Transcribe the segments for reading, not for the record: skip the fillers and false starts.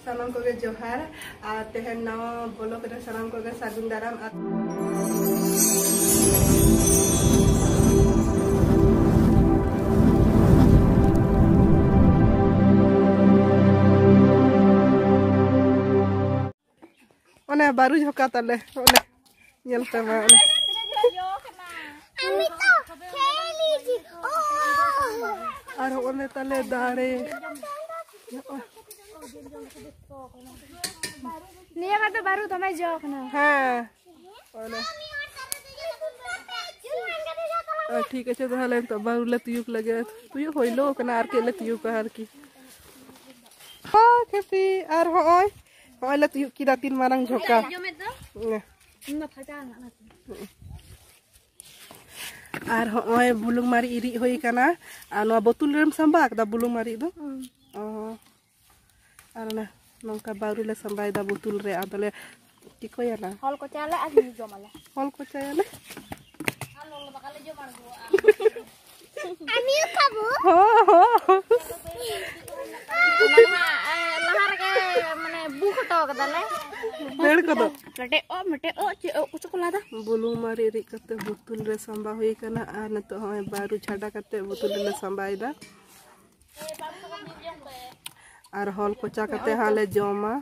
सानाम को जोहार और तेहन नवा बोलो के सानाम को सागुन दाराम ओने बारू झोका ताले ओने नेल पे मा ओने और ओने ताले दारे निया का तो बारू तो मैं जोक ना हां ओने ठीक है तो हले तो बारू ले तुयुक लगे तुयु होइलो कना आर के ले तुयुक आर की ओ खेपी आर होय होय ले तुयुक की तीन मारंग झोका आर होय बुलुंग मारी इरी होई कना आ नो बोतुल रेम संबा दा बुलुंग मारी दो आर ना नंका बारू ले संबाय दा बोतुल रे आदले टिको याला हॉल को चाले आज नि जमाले हॉल को चाले आलो बकाले जो मार गो आमी खाबो हो हो लहार के माने बुख तो कदले बेड़ को दो मटे ओ कुछ को लादा बुलुंग मारी रि कते बोतुल रे संबा होई कना आ न तो होय बारू छाडा कते बोतुल ले संबाय दा और हॉल को चा कते हाले जोमा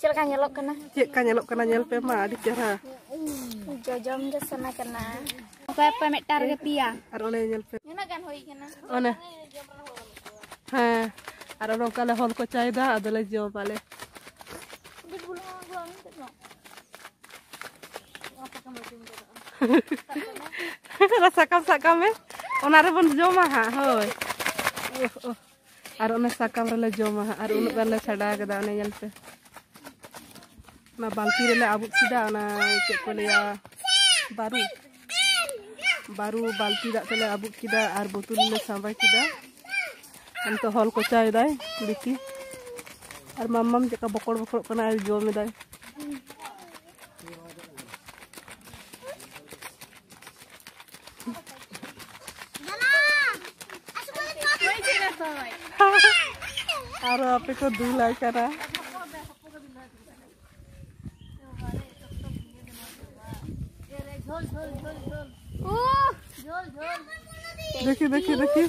चलका nyelok kana cek ka nyelok kana nyel pe ma adi cara jojom je sana kana apa apa metar ke pia ar one nyel pe ngena kan hoi kana one ha ar ono kala hol ko chaida adole jo pale rasa kam sakam me ona re bon joma ha hoy ar ona sakam re le joma ar unu gale chada gada one nyel pe ना बाल्टी रे आबुक सीधा ना check को लिया बारू बाल्टी दा तले आबुक किदा आर बोतल ले सांबाय किदा हम तो हॉल को चाय दाय बिटी आर मम्मम जेका बकड़ बकड़ कना आर जो में दाय आर आपे को दुलाई करा देखी देखी देखी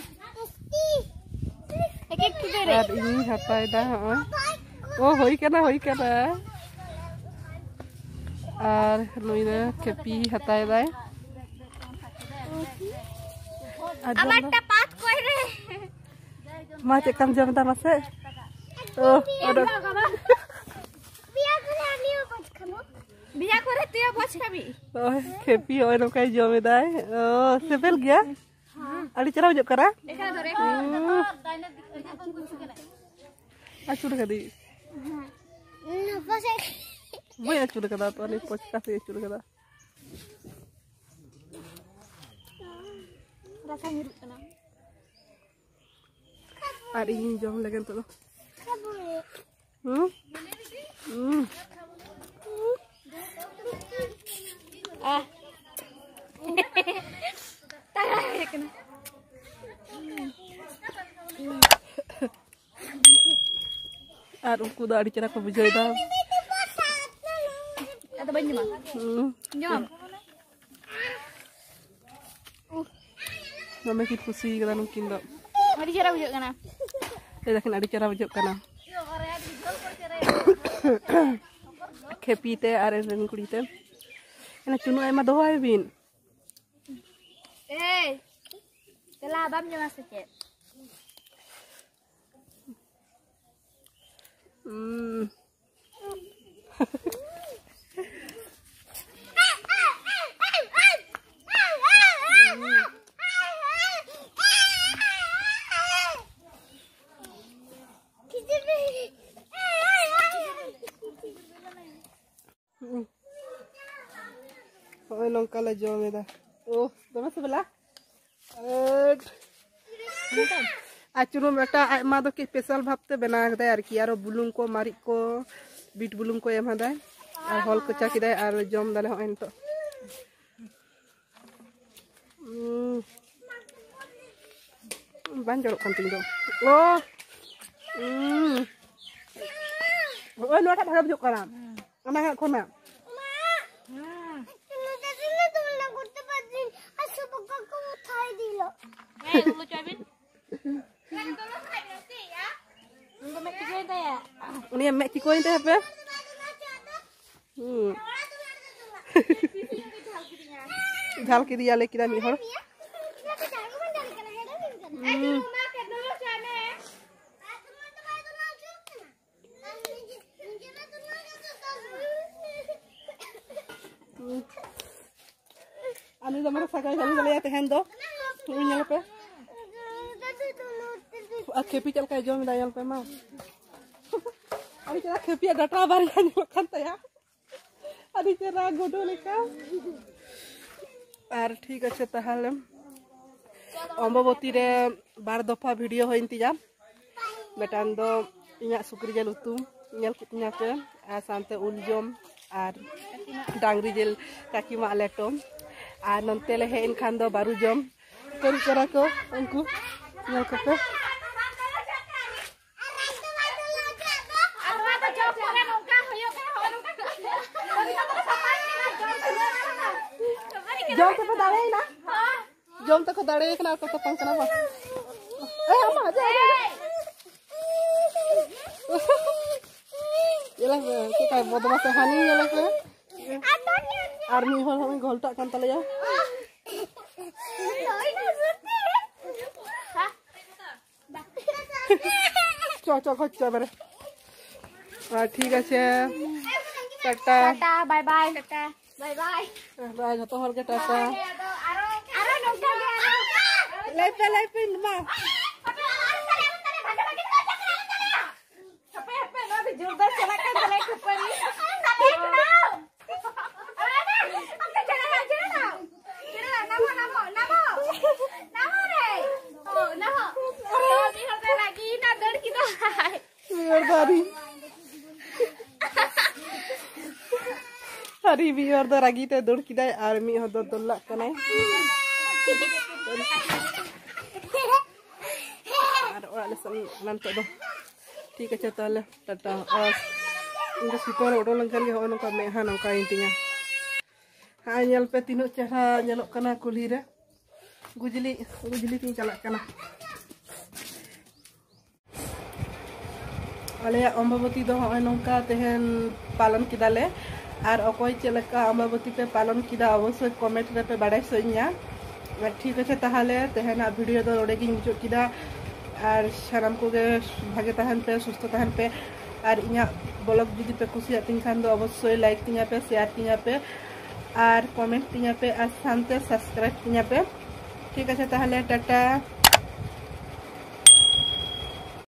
एक किधर है यार ini hatai dah oh hoi kana ar nuina kepi hatai dai abar tepat koi re ma cekam jam ta mase oh ada biya kore tuya bos kami oh kepi oi no kai jom dai oh sebel gya adi cara ujok kara ekana dore acur kadi boy acur kada to ani poch ka se acur kada rasa nyeri kana ari jom lagan to ah tarik kena ar unku da adi cara ko bujai da ada banyak mah jom mama ki pusi kada mungkin da adi cara bujuk kana lekin adi cara bujok kana kepi te are ren kudi te ena chunu ai ma doai bin telah abam je masa cek Oi nongka la jome da oh dama sebelah आचुनो बेटा आयमा दो के special भाबते बना they are की आरो बुलुंग को मारी को beat बुलुंग को एम हदाय आर हॉल को चाकी दे आर जम दाले हो एन तो Bang jorok kan ting dong. Oh. Oh, nó đã harap juga kan. Anak nggak kona. Lu cobain. Ini mek cikoin teh apa? Jal ki diya le kira mi hor. Ani zamara sakai jali ya tehen do. Tu nyal pe. Kepi chal kai jom dayal pe ma. Ani kira kepi data bari nyal kan ta ya. Ani kira godo leka. আর ঠিক আছে তাহলে অম্ববতী রে 12 দফা video হইন তিয়া বেটান দো ইয়া সুকরি jail উতুম ñel kitnya pe sante ul jom ar dangri jel kakima aletom ar nonte le hein khan do baru jom kori kara ko unku ñel ko pe jom te pa dare na jom te ko dare kana ko to pang kana ba ama aja yalah ke kai bodma se hani yalah ke army hol hami golta kan tale ya চ খচ্চা বারে ঠিক আছে tata tata bye bye tata bye bye bye যত হলকে tata আরো নৌকা লাইপে মা जोरदार चलाkan चला ke pari namo re oh namo ni hote lagi na dad kita biar dari hari biar dari te dor kidai army hodo dolak kanai ada orang lesan nanti doh ठीक है ताले टाटा और इनका सिपर उड़ो लंकन के होनो का मेहा नौका इंतिया हाँ nyel पे तीनों चेहरा nyelok kana कुली रे गुजली तीन चलक kana आले अम्बावती दो होय नौका तेहन पालन किदाले और अकोय चलका अम्बावती पे पालन किदा अवश्य कमेंट रे पे बाडाय सइया ठीक है ताहले तेहना वीडियो दो ओडे गिन मुचो किदा और साराम को भागे तहन पे सुस्थ तहन पे और इना ब्लॉग जुदी पे कुसिया तिन खान दो अवश्य लाइक तिना पे शेयर तिना पे और कमेंट तिना पे और सानते सब्सक्राइब तिना पे ठीक है ताहले टाटा।